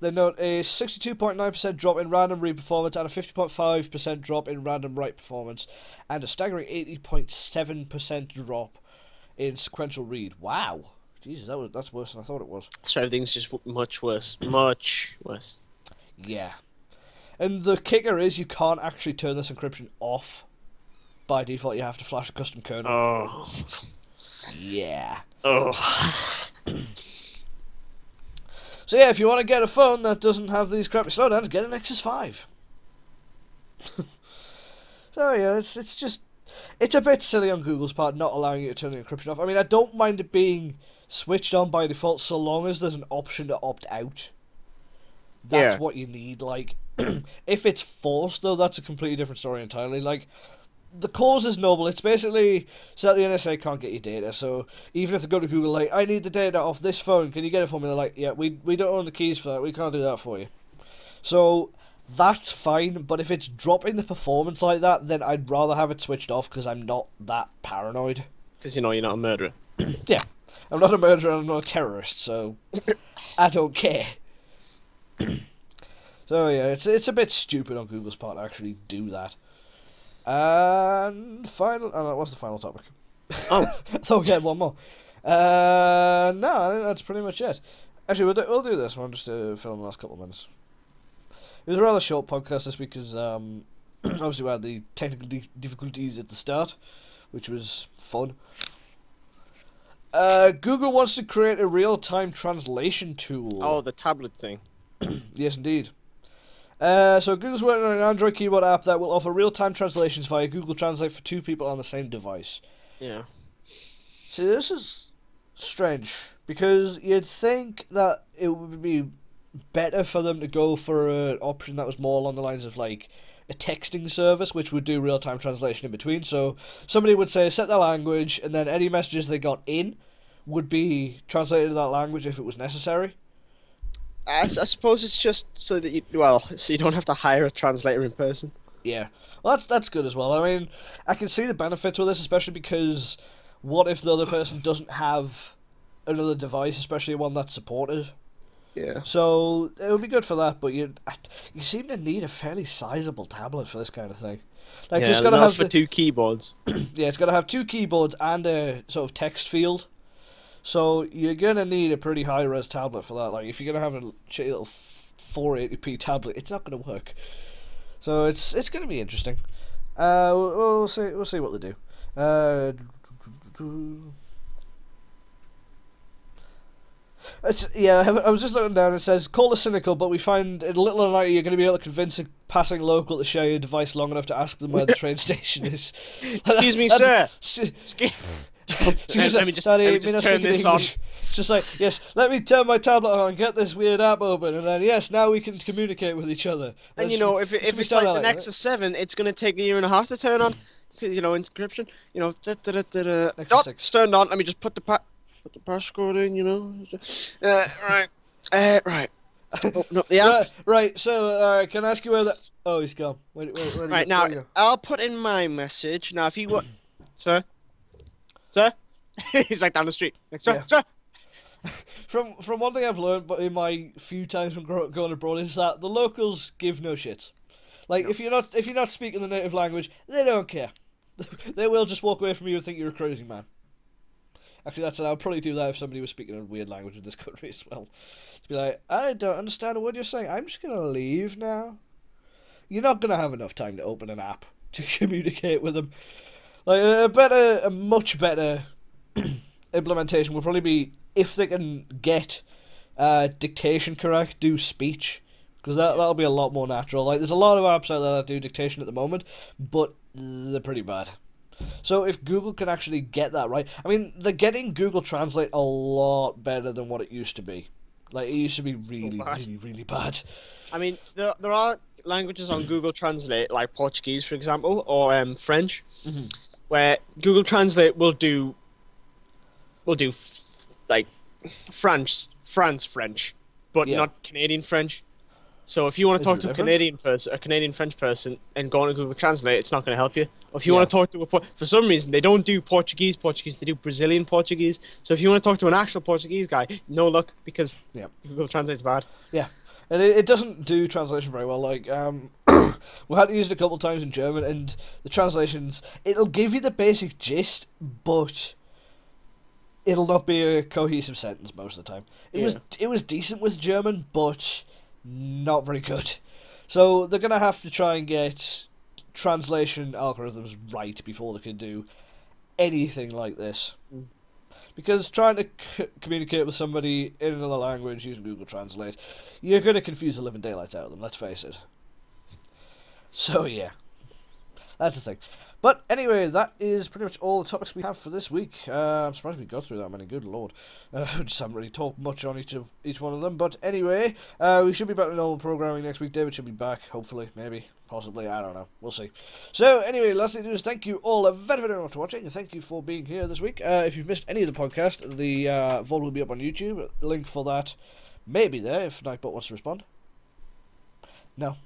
They note a 62.9% drop in random read performance and a 50.5% drop in random write performance, and a staggering 80.7% drop in sequential read. Wow, Jesus, that's worse than I thought it was. So everything's just much worse. Much worse. Yeah, and the kicker is you can't actually turn this encryption off. By default, you have to flash a custom kernel. Oh. Yeah. Oh. So yeah, if you want to get a phone that doesn't have these crappy slowdowns, get an Nexus 5. So yeah, it's a bit silly on Google's part not allowing you to turn the encryption off. I mean, I don't mind it being switched on by default so long as there's an option to opt out. That's what you need. Like, if it's forced though, that's a completely different story entirely. Like, the cause is noble. It's basically so that the NSA can't get your data. So even if they go to Google, like, I need the data off this phone, can you get it for me? They're like, yeah, we don't own the keys for that. We can't do that for you. So that's fine. But if it's dropping the performance like that, then I'd rather have it switched off because I'm not that paranoid. Because you're not a murderer. Yeah, I'm not a murderer. I'm not a terrorist. So I don't care. So yeah, it's a bit stupid on Google's part to actually do that. And what's the final topic? Oh, I thought we had one more. No, I think that's pretty much it. Actually, we'll do this one just to fill in the last couple of minutes. It was a rather short podcast this week because obviously we had the technical difficulties at the start, which was fun. Google wants to create a real-time translation tool. oh, the tablet thing. Yes, indeed. So Google's working on an Android keyboard app that will offer real-time translations via Google Translate for two people on the same device. Yeah. See, this is strange, because you'd think that it would be better for them to go for an option that was more along the lines of, like, a texting service, which would do real-time translation in between. So somebody would say, set the language, and then any messages they got in would be translated to that language if it was necessary. I suppose it's just so that so you don't have to hire a translator in person. Yeah, well, that's good as well. I mean, I can see the benefits with this, especially because what if the other person doesn't have another device, especially one that's supported? Yeah. So it would be good for that, but you seem to need a fairly sizable tablet for this kind of thing. Like, Yeah, it's got to have for two keyboards. yeah, it's got to have two keyboards and a sort of text field. So you're gonna need a pretty high res tablet for that. Like, if you're gonna have a shitty little 480p tablet, it's not gonna work. So it's gonna be interesting. We'll see what they do. I was just looking down. It says, call us cynical, but we find it a little unlikely you're going to be able to convince a passing local to share your device long enough to ask them where the train station is. Excuse me, sir. Let me just turn this on. It's just like, yes, let me turn my tablet on and get this weird app open, and then, yes, now we can communicate with each other. And you know, if it's like the Nexus 7, it's going to take a year and a half to turn on, because, you know, encryption, you know, Nexus 6. It's turned on. Let me just put the passcode in, you know. Right. Oh, no, yeah. Right. So, can I ask you where the? Oh, he's gone. Where right now, I'll put in my message. Now, if you want, sir, he's like down the street. Like, sir, Yeah. sir. From one thing I've learned, but in my few times from going abroad, is that the locals give no shits. Like, no. if you're not speaking the native language, they don't care. They will just walk away from you and think you're a crazy man. Actually, that's it. I'll probably do that if somebody was speaking a weird language in this country as well. To be like, I don't understand a word you're saying. I'm just gonna leave now. You're not gonna have enough time to open an app to communicate with them. Like, a much better implementation would probably be if they can get dictation correct, do speech, because that'll be a lot more natural. Like, there's a lot of apps out there that do dictation at the moment, but they're pretty bad. So if Google can actually get that right, I mean, they're getting Google Translate a lot better than what it used to be. Like, it used to be really, bad. really, really bad. I mean, there are languages on Google Translate, like Portuguese, for example, or French, where Google Translate will do like France French, but Yeah. not Canadian French. So if you want to Is talk there to a difference? a Canadian French person, and go on to Google Translate, it's not going to help you. Or if you Yeah. want to talk to for some reason they don't do Portuguese, they do Brazilian Portuguese. So if you want to talk to an actual Portuguese guy, no luck because Yeah. Google Translate's bad. Yeah, and it doesn't do translation very well. Like, we had to use it a couple of times in German, and the translations, it'll give you the basic gist, but it'll not be a cohesive sentence most of the time. It was decent with German, but not very good. So they're gonna have to try and get translation algorithms right before they can do anything like this. Because trying to communicate with somebody in another language using Google Translate, you're going to confuse the living daylights out of them, let's face it. So, yeah. That's the thing. But anyway, that is pretty much all the topics we have for this week. I'm surprised we got through that many, good lord. We just haven't really talked much on each one of them. But anyway, we should be back to normal programming next week. David should be back, hopefully, maybe, possibly, I don't know. We'll see. So anyway, last thing to do is thank you all very, very much for watching, and thank you for being here this week. If you've missed any of the podcast, the VOD will be up on YouTube. Link for that may be there if Nightbot wants to respond. No.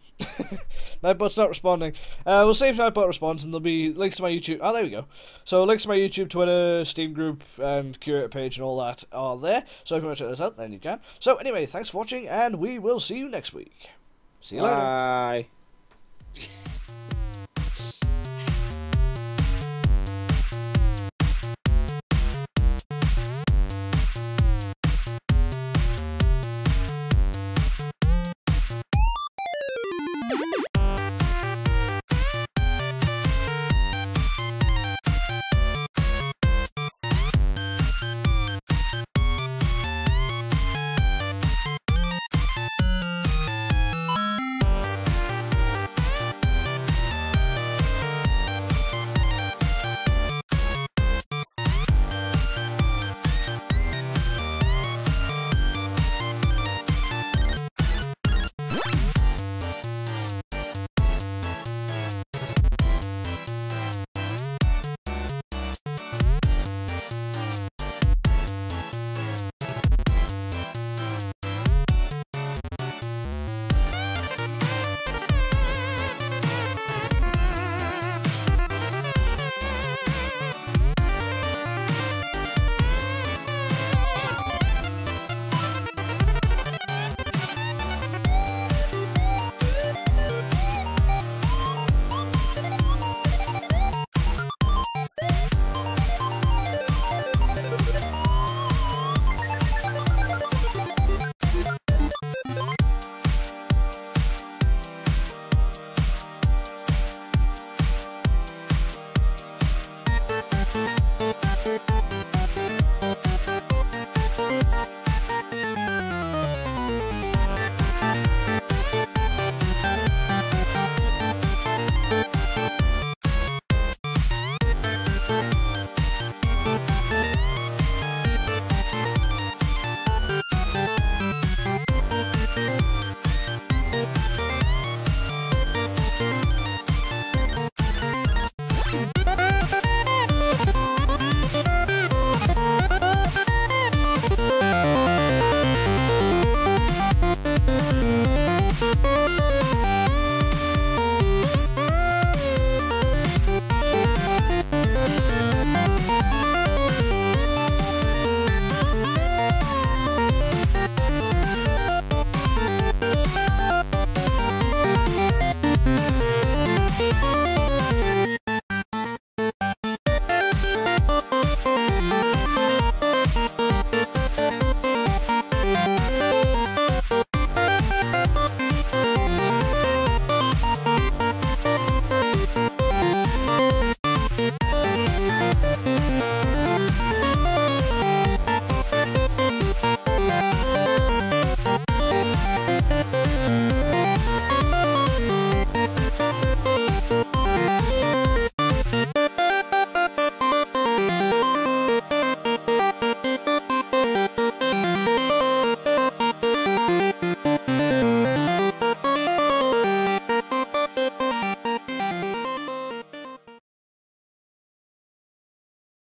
Nightbot's not responding. We'll see if Nightbot responds, and there'll be links to my YouTube. Oh, there we go. So links to my YouTube, Twitter, Steam group, and curator page, and all that are there. So if you want to check this out, then you can. So anyway, thanks for watching, and we will see you next week. See you later. Bye.